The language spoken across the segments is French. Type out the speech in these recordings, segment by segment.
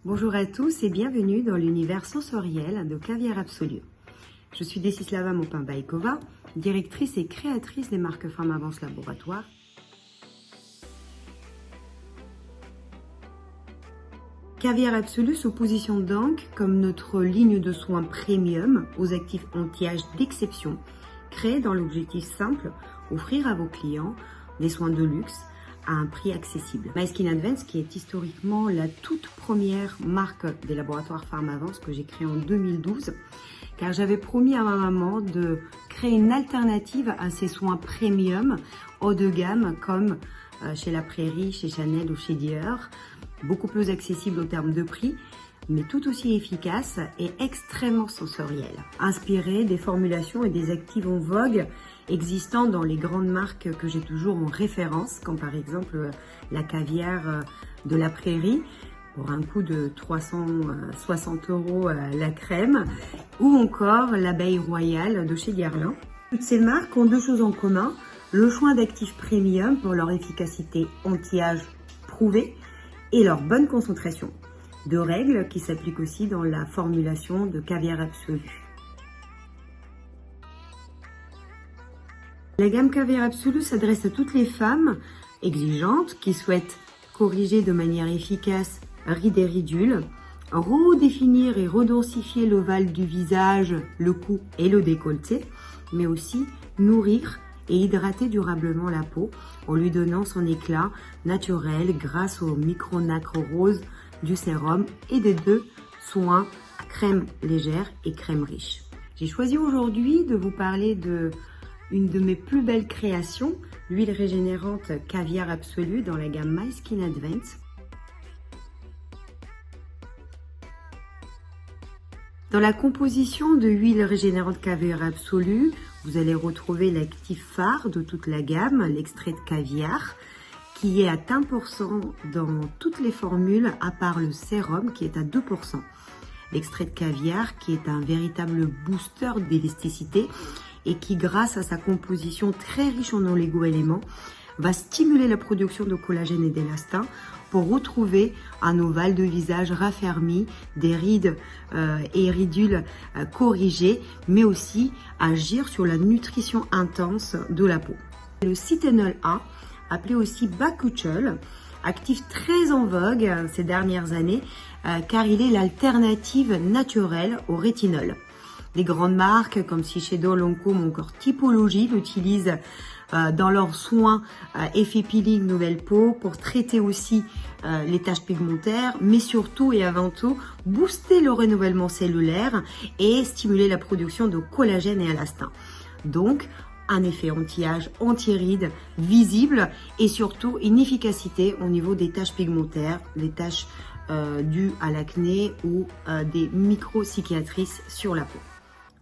Bonjour à tous et bienvenue dans l'univers sensoriel de Caviar Absolu. Je suis Desislava Mopin-Baïkova, directrice et créatrice des marques Pharmavance Laboratoire. Caviar Absolu se positionne donc comme notre ligne de soins premium aux actifs anti-âge d'exception, créée dans l'objectif simple, offrir à vos clients des soins de luxe à un prix accessible. My Skin Advance, qui est historiquement la toute première marque des laboratoires Pharmavance que j'ai créée en 2012, car j'avais promis à ma maman de créer une alternative à ces soins premium haut de gamme comme chez La Prairie, chez Chanel ou chez Dior, beaucoup plus accessible en termes de prix, mais tout aussi efficace et extrêmement sensoriel. Inspiré des formulations et des actifs en vogue existant dans les grandes marques que j'ai toujours en référence, comme par exemple la Caviar de La Prairie, pour un coût de 360 € la crème, ou encore l'Abeille Royale de chez Guerlain. Toutes ces marques ont deux choses en commun: le choix d'actifs premium pour leur efficacité anti-âge prouvée et leur bonne concentration. Deux règles qui s'appliquent aussi dans la formulation de Caviar Absolu. La gamme Caviar Absolu s'adresse à toutes les femmes exigeantes qui souhaitent corriger de manière efficace rides et ridules, redéfinir et redensifier l'ovale du visage, le cou et le décolleté, mais aussi nourrir et hydrater durablement la peau en lui donnant son éclat naturel grâce au micro-nacre rose du sérum et des deux soins crème légère et crème riche. J'ai choisi aujourd'hui de vous parler de une de mes plus belles créations, l'huile régénérante Caviar Absolu dans la gamme My Skin Advance. Dans la composition de l'huile régénérante Caviar Absolu, vous allez retrouver l'actif phare de toute la gamme, l'extrait de caviar, qui est à 1% dans toutes les formules, à part le sérum qui est à 2%. L'extrait de caviar qui est un véritable booster d'élasticité et qui, grâce à sa composition très riche en oligo-éléments, va stimuler la production de collagène et d'élastin pour retrouver un ovale de visage raffermi, des rides et ridules corrigées, mais aussi agir sur la nutrition intense de la peau. Le Cythénol A, appelé aussi Bakuchiol, actif très en vogue ces dernières années, car il est l'alternative naturelle au rétinol. Des grandes marques comme Shiseido, Lancôme ou encore Typologie l'utilisent dans leurs soins effet peeling nouvelle peau pour traiter aussi les taches pigmentaires, mais surtout et avant tout booster le renouvellement cellulaire et stimuler la production de collagène et élastin. Donc un effet anti-âge, anti-rides visible et surtout une efficacité au niveau des taches pigmentaires, des taches dues à l'acné ou des micro-cicatrices sur la peau.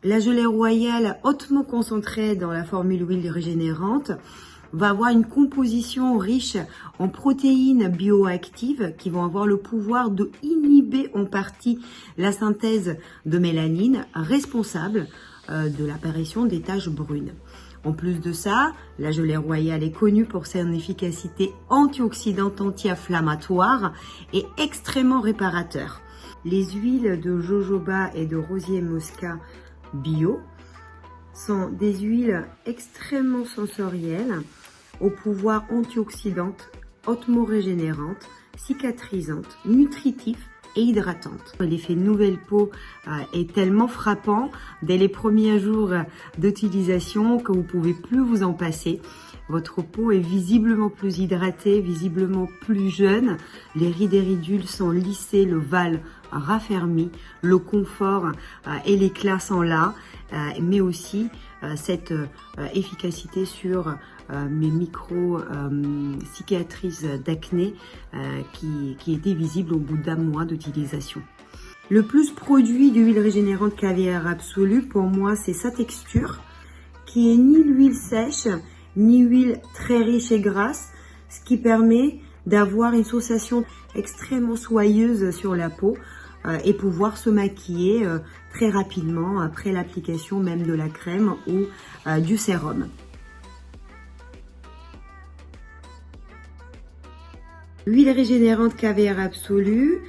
La gelée royale hautement concentrée dans la formule huile régénérante va avoir une composition riche en protéines bioactives qui vont avoir le pouvoir de inhiber en partie la synthèse de mélanine responsable de l'apparition des taches brunes. En plus de ça, la gelée royale est connue pour son efficacité antioxydante, anti-inflammatoire et extrêmement réparateur. Les huiles de jojoba et de rosier muscat bio sont des huiles extrêmement sensorielles au pouvoir antioxydant, hautement régénérante, cicatrisante, nutritif et hydratante. L'effet nouvelle peau est tellement frappant dès les premiers jours d'utilisation que vous pouvez plus vous en passer. Votre peau est visiblement plus hydratée, visiblement plus jeune. Les rides et ridules sont lissées, l'ovale raffermi, le confort et l'éclat sont là, mais aussi cette efficacité sur mes micro cicatrices d'acné qui étaient visibles au bout d'un mois d'utilisation. Le plus produit d'huile régénérante Caviar Absolu, pour moi, c'est sa texture, qui est ni l'huile sèche, ni huile très riche et grasse, ce qui permet d'avoir une sensation extrêmement soyeuse sur la peau et pouvoir se maquiller très rapidement après l'application même de la crème ou du sérum. L'huile régénérante Caviar Absolu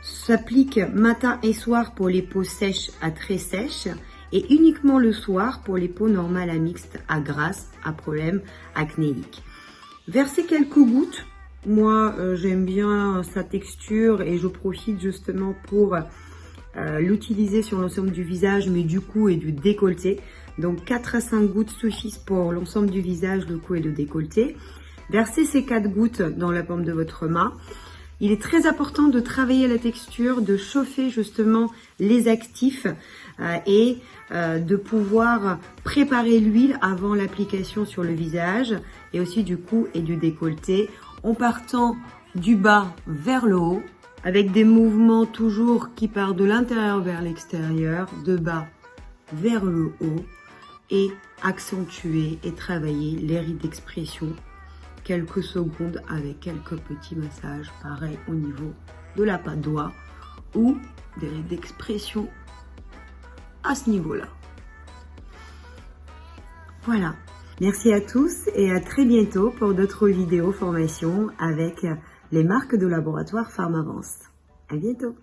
s'applique matin et soir pour les peaux sèches à très sèches et uniquement le soir pour les peaux normales à mixtes à grasses, à problèmes acnéiques. Versez quelques gouttes. Moi, j'aime bien sa texture et je profite justement pour l'utiliser sur l'ensemble du visage, mais du cou et du décolleté. Donc 4 à 5 gouttes suffisent pour l'ensemble du visage, le cou et le décolleté. Versez ces 4 gouttes dans la paume de votre main. Il est très important de travailler la texture, de chauffer justement les actifs et de pouvoir préparer l'huile avant l'application sur le visage et aussi du cou et du décolleté en partant du bas vers le haut avec des mouvements toujours qui partent de l'intérieur vers l'extérieur, de bas vers le haut et accentuer et travailler les rides d'expression quelques secondes avec quelques petits massages, pareil au niveau de la patte doigt ou des rides d'expression à ce niveau-là. Voilà, merci à tous et à très bientôt pour d'autres vidéos formations avec les marques de laboratoire Pharmavance. À bientôt.